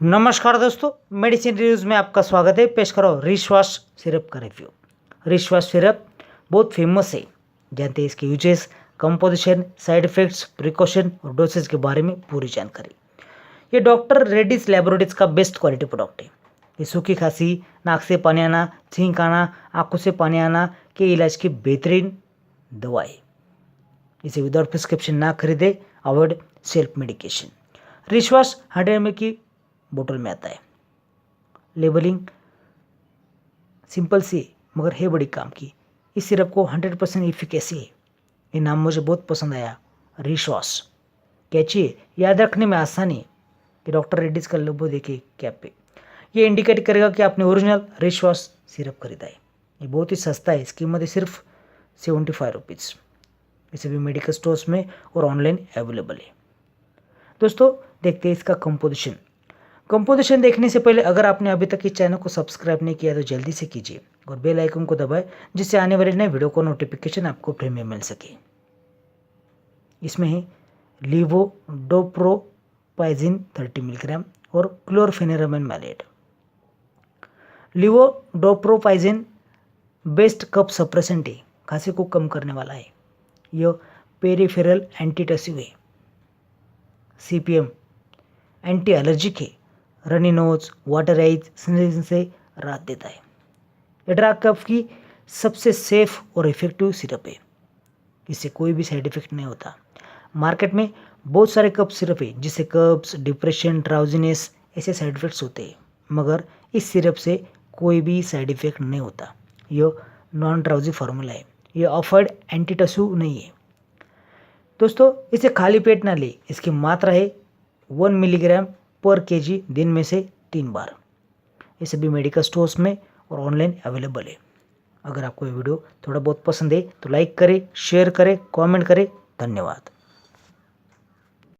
नमस्कार दोस्तों, medicine reviews में आपका स्वागत है। पेश करो रिश्वास सिरप का रिव्यू। रिश्वास सिरप बहुत फेमस है। जानते हैं इसके uses, composition, side effects, precaution और डोसेज के बारे में पूरी जानकारी। ये डॉक्टर रेड्डीज लैबोरेटरीज का बेस्ट क्वालिटी प्रोडक्ट है। ये सूखी खांसी, नाक से पानी आना, छींक आना, आँखों से पानी आना के इलाज की बेहतरीन दवा है। इसे विदाउट प्रिस्क्रिप्शन ना खरीदे, अवॉइड सेल्फ मेडिकेशन। रिश्वास 100 ml की बोतल में आता है। लेबलिंग सिंपल सी मगर है बड़ी काम की। इस सिरप को 100% इफिकेसी है। ये नाम मुझे बहुत पसंद आया, रिश्वास। कैची है, याद रखने में आसानी है कि डॉक्टर रेड्डीज का लोगो देखिए कैप पे। ये इंडिकेट करेगा कि आपने ओरिजिनल रिश्वास सिरप खरीदा है। ये बहुत ही सस्ता है, इसकी कीमत है सिर्फ 75 रुपीज़। इसे भी मेडिकल स्टोर्स में और ऑनलाइन अवेलेबल है। दोस्तों देखते हैं इसका कंपोजिशन देखने से पहले अगर आपने अभी तक इस चैनल को सब्सक्राइब नहीं किया तो जल्दी से कीजिए और बेल आइकन को दबाएं, जिससे आने वाले नए वीडियो को नोटिफिकेशन आपको फ्री में मिल सके। इसमें है लीवोडोप्रोपाइजिन 30 मिलीग्राम और chlorpheniramine maleate. Levodropropizine best cough suppressant है, खांसी को कम करने वाला है। यह पेरिफेरल एंटीटसिव है। CPM एंटी एलर्जिक है, runny nose, water eyes, sneezing से राहत देता है। ये ड्राई कफ की सबसे सेफ और इफेक्टिव सिरप है। इससे कोई भी साइड इफेक्ट नहीं होता। मार्केट में बहुत सारे कफ सिरप है जिससे कब्स, डिप्रेशन, ड्राउजीनेस ऐसे साइड इफेक्ट्स होते हैं, मगर इस सिरप से कोई भी साइड इफेक्ट नहीं होता। यह नॉन ड्राउजी फार्मूला है। यह ऑफर्ड एंटीटसिव नहीं है। दोस्तों इसे खाली पेट ना ले। इसकी मात्रा है 1 मिलीग्राम पर kg, दिन में से 3 बार। ये सभी मेडिकल स्टोर्स में और ऑनलाइन अवेलेबल है। अगर आपको ये वीडियो थोड़ा बहुत पसंद है तो लाइक करें, शेयर करें, कमेंट करें। धन्यवाद।